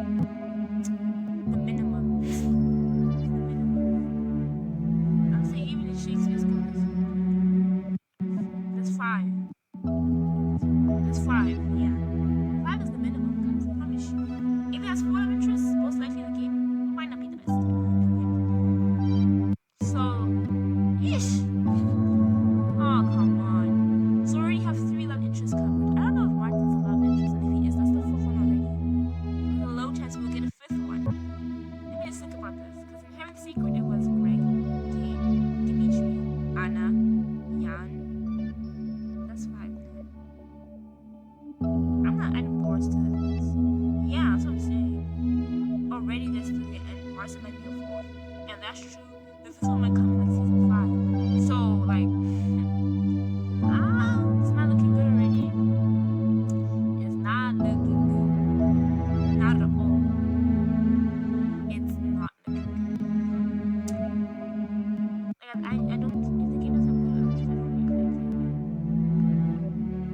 minimum. It's the minimum. I'm saying even in Shakespeare's scores, there's 5. There's 5, yeah. 5 is the minimum, guys. I promise you. If it has 4 love interests, most likely the game might not be the best game. So, yeesh. Oh, come on. So we already have 3 love interests covered. I don't know if Martin's a love interest, and if he is, that's the 4th one already. There's a low chance we'll get a 5th one. Let me just think about this, because in Heaven's Secret it was Greg, Kate, Dimitri, Anna, Jan. That's 5. I'm not adding Boris to that list. Yeah, that's what I'm saying. Already there's 3, and Marcin might be a 4th. And that's true. The 5th one might come in like season 5. So, like, it's not looking good already. It's not looking good. Not at all. It's not looking good. Like, I don't, if the game doesn't have good options, I don't really play it.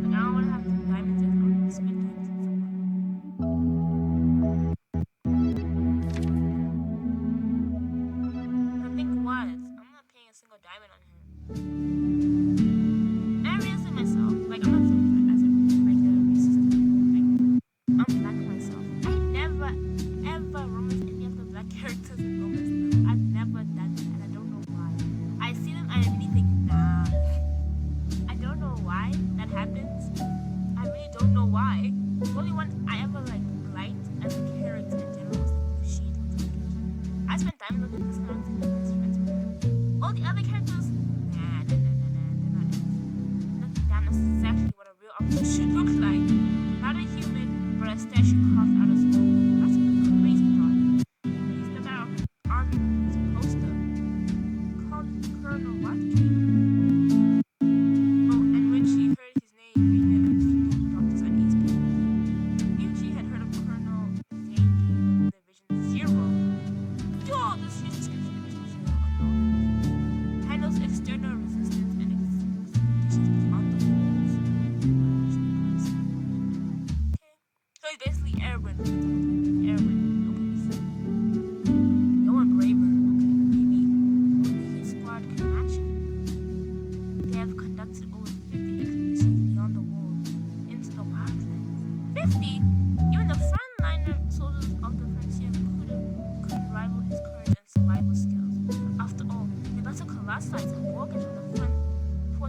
Like, I don't want to have diamonds in, I want to spend diamonds in someone. The thing was, I'm not paying a single diamond on him. And I realized it myself. Like, I'm not saying as a like a racist. Like, I'm black myself. I never ever romance any of the black characters in romance. I've never done that, and I don't know why. I see them and I really think, nah. I don't know why that happens. I really don't know why. The only one I ever like liked as a character in general was like Machine. I spent time looking at this character and best friends with her. All the other characters, nah, they're not it. That's exactly what a real officer should look like. Not a human, but a statue carved out of stone. That's a crazy thought. He stepped out of army with his poster. Called Colonel Watkins.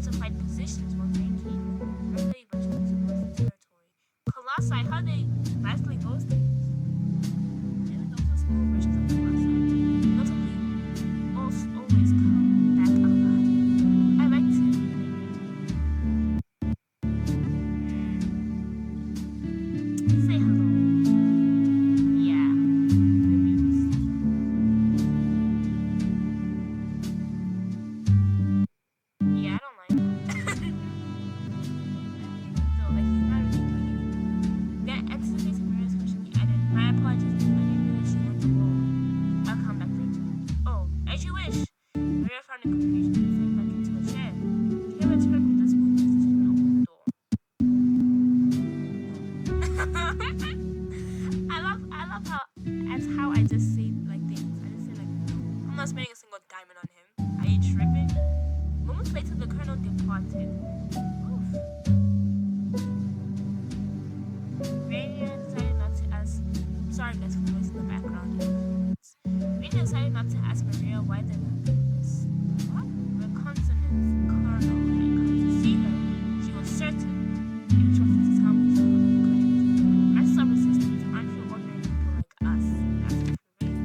fortified positions were making regularly versions of Muslim territory. Colossi, how they vastly those things. There was also small versions of Colossi. Notably, also always come back alive. I like to say hello. Yeah. Yeah, I don't like him. So, like, he's not really doing anything. Then, anticipating Maria's question, he added, my apologies, I didn't realize she had to go. I'll come back later. Oh, as you wish. Maria found a confusion and sank back into a chair. He returned with a smooth decision and opened the door. How I just say like things. I just say like, I'm not spending a single diamond on him. Are you tripping? Moments later, the colonel departed. Oof. Rainier decided not to ask. Sorry guys for the noise in the background. Rainier decided not to ask Maria why they were doing this. What? Reconnaissance colonel had come to see her. She was certain. Maybe she wanted to tell me she couldn't. Masses of resistance aren't for ordinary people like us. That's for real.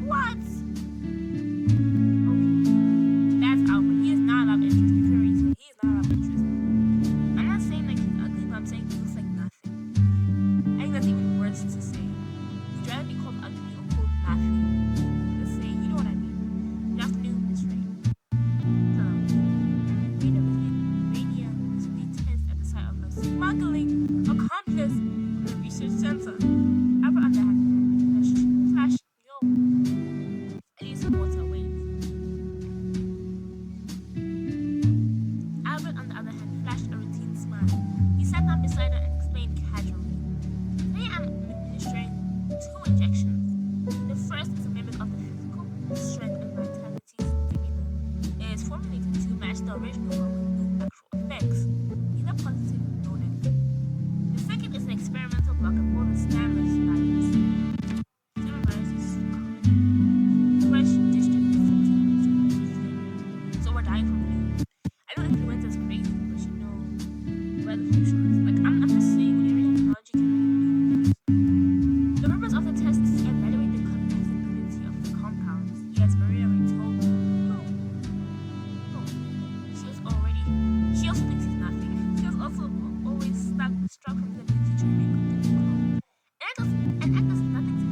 What? Okay. That's Albert. He is not of interest. Before reason, he is not of interest. I'm not saying like he's ugly, but I'm saying he looks like nothing. I think that's even worse to say. Would you rather be called ugly or called nothing? Let's say, you know what I mean. Good afternoon, Miss Rain. Hello. Rainier was really tense at the sight of her smuggling accomplice from the research center. Albert on the hand flash, yo. I need some water, wait. Albert, on the other hand, flashed a routine smile. He sat down beside her and explained casually. Today I'm administering 2 injections. The first is a mimic of the physical strength and vitality stimulant. It is formulated to match the original one with no actual effects, neither positive nor negative. The second is an experimental block of all the Stammer's virus. Stammer virus is common. Fresh district so we're dying from flu. I know influenza's crazy, but you know, weather fluctuates. Like, I'm just saying, when every technology can really do this. The purpose of the test is to evaluate the compatibility of the compounds. Yes, Maria already told me. No. She also thinks he's nothing. She was also always struck from the ability to remain completely calm. And act as if nothing to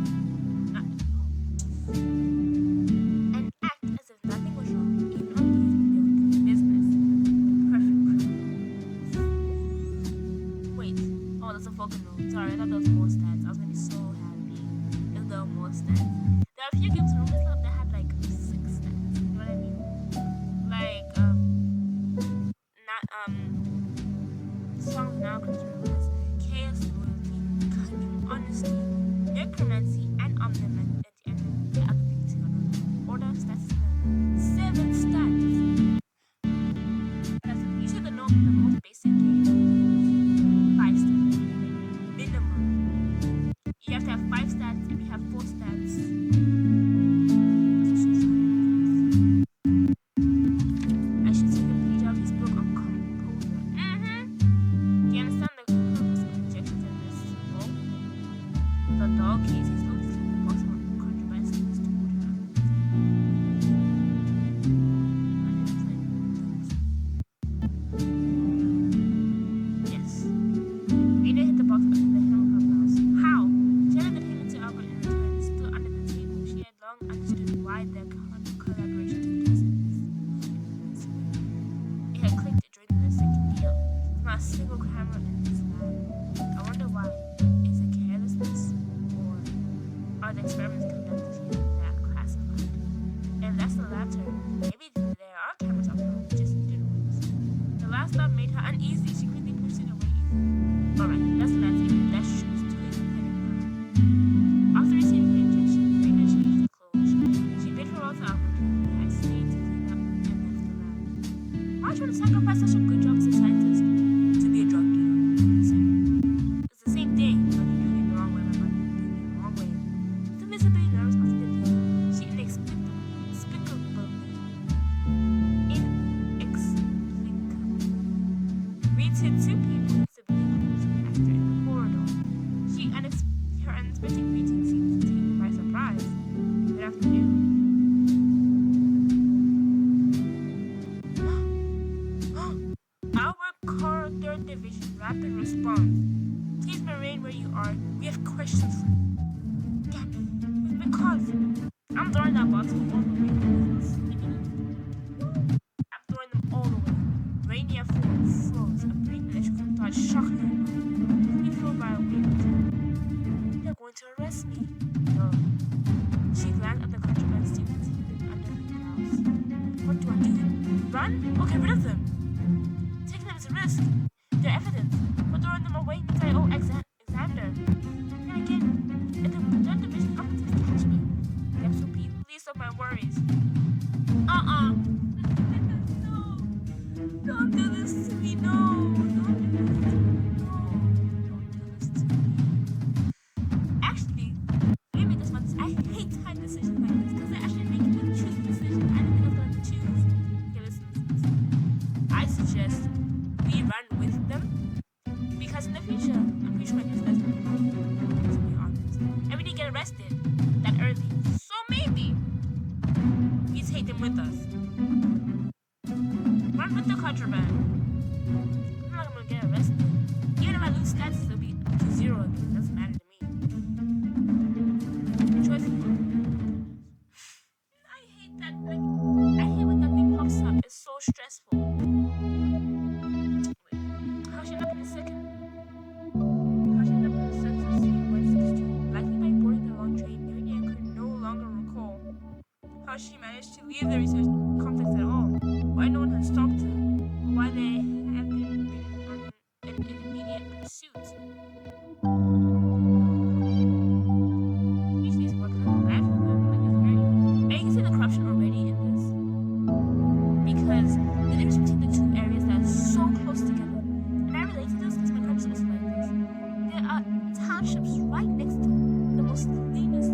and act as if nothing was wrong, even on days when they were doing business. Perfect criminal. Wait. Oh, that's a Falcon room. Sorry, I thought that was more stats. I was gonna be so happy if there were more stats. There are a few games in Rumors Club that had like 6 stats. You know what I mean? Like, songs now considered as chaos, loyalty, cunning, honesty, necromancy, and omnimancy, and the other things you know. Order stats 7 stats. You said the most basic game 5 stats minimum. You have to have 5 stats. If you have 4 stats, I should take a page out of his book on composure. Do you understand the purpose of injections in this role? The dog case is slowly slipping the box on contraband skills toward her. Yes. Rita hit the box under the hem of her blouse. How? She handed the payment to Albert in return, still under the table. She had long understood why their collaboration took place in this way. It had clicked during their second deal. Not a single camera in this lab. I wonder why. Is it carelessness? Or are the experiments conducted here that are classified? If that's the latter, maybe there are cameras up there, just needed ones. The last thought made her uneasy. She quickly pushed it away. Alright, that's the last thing. That shoes too late for heading now. After receiving the injection, Raina changed her clothes. She bid farewell to Albert, who had stayed to clean up and left the lab. Why try to sacrifice such a good job as a scientist to be a drug dealer? It's the same thing, but you're doing it the wrong way, my buddy. You're doing it the wrong way. Still visibly nervous after the deal, she inexplicably hit two people instantly after in the corridor. Her unexpected greeting seemed to take me by surprise. Good afternoon. Our Core 3rd Division Rapid Response. Please remain where you are. We have questions for you. Damn it. We've been caught. I'm throwing that bottle all the way. I'm throwing them all away. Rainier froze. A brief electrical thought shocked her. He flew by a wave. They're going to arrest me. No. She glanced at the contraband students hidden under her blouse. What do I do? Run? Or get rid of them? Taking them is a risk. They're evidence. But throwing them away means I owe Xander. Then again, if the 3rd Division officers catch me, the episode will be the least of my worries. No. Don't do this to me. No. Don't do this to me. Actually, let me just I hate time decisions like this because they're actually making me choose a decision I didn't think I was going to choose. Okay, listen. I suggest we run with them because in the future, I'm pretty sure my news guys will be to be honest. And we didn't get arrested that early. So maybe we take them with us. Run with the contraband. I'm not gonna get arrested. Even if I lose stats, it'll be to 0 again. It doesn't matter to me. Choice. I hate that. I hate when that thing pops up. It's so stressful. Wait, how should I up in a second? How should I up in a second? See when 16. Likely by boarding the wrong train, Miriam could no longer recall how she managed to leave the research complex at all. Why no one had stopped her? Why they had been on an immediate pursuit? Usually it's working out bad for them. Like it's very. And you can see the corruption already in this. Because the difference between the two areas that are so close together. And I relate to this because my country is like this. There are townships right next to the most cleanest,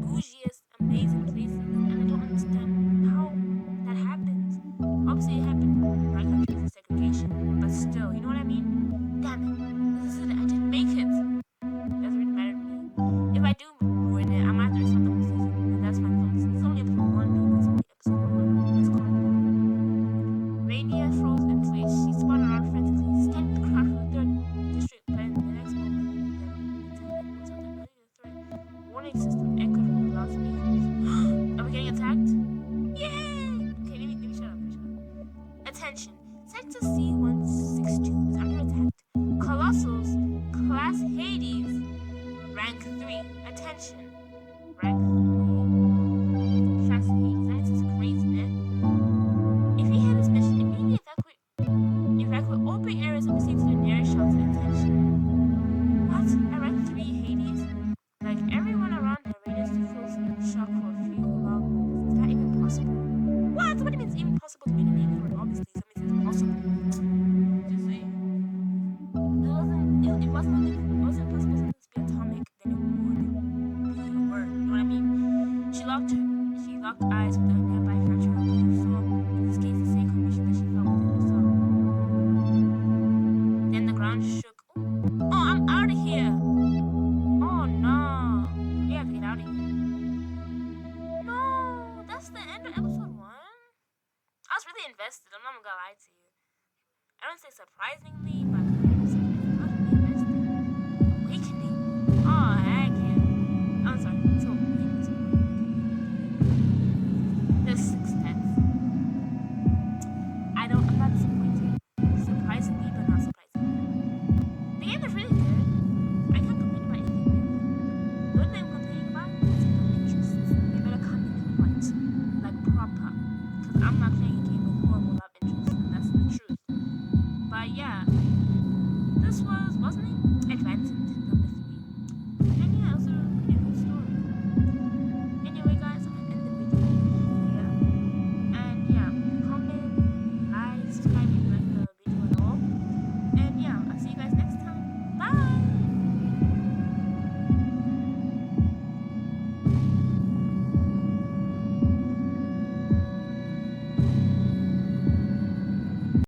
bougiest, amazing places. And I don't understand how that happens. Obviously, it happened in my country because of segregation, but still, you know what I mean? Damn it, this is it. I didn't make it. Doesn't really matter to me. If I do ruin it, I might have to restart the whole season, and that's fine. It's only episode 1, maybe it's only episode 1. Let's go. Rainier froze in place. She spun around frantically, scanning the crowd for the 3rd district, but in the next moment, the warning system echoed from the loudspeakers. Are we getting attacked? Yay! Okay, let me shut up. Attention. Sector C-162 is under attack. Colossals, Class Hades, Rank 3. Attention. Rank 3. Class Hades. That is crazy, man. If you hear this mission, immediately evacuate open areas and proceed to the nearest shelter. Attention. What? At Rank 3 Hades? Like, everyone around there readers to froze in shock for a few long moments. Is that even possible? What? What do you mean it's even possible to be the name for it? Obviously, so it means it's possible. Just saying. It wasn't possible for this to be atomic, then it would be a word. You know what I mean? She locked eyes with her nearby fracture of blue, so in this case, the same condition that she felt within herself. Then the ground shook. Oh, I'm out of here! Oh no! We have to get out of here. No, that's the end of episode 1. I was really invested. I'm not gonna lie to you. I don't say surprisingly, but I was really invested. Awakening. Oh, heck yeah. I'm sorry. So there's 6 tenths. I'm not disappointed. Surprisingly, but not surprisingly. The game is really good. I can't complain about anything really. The only thing I'm complaining about is the interests. They better come in hot, like proper. Because I'm not playing a game with horrible love interests, and that's the truth. But yeah, this wasn't it?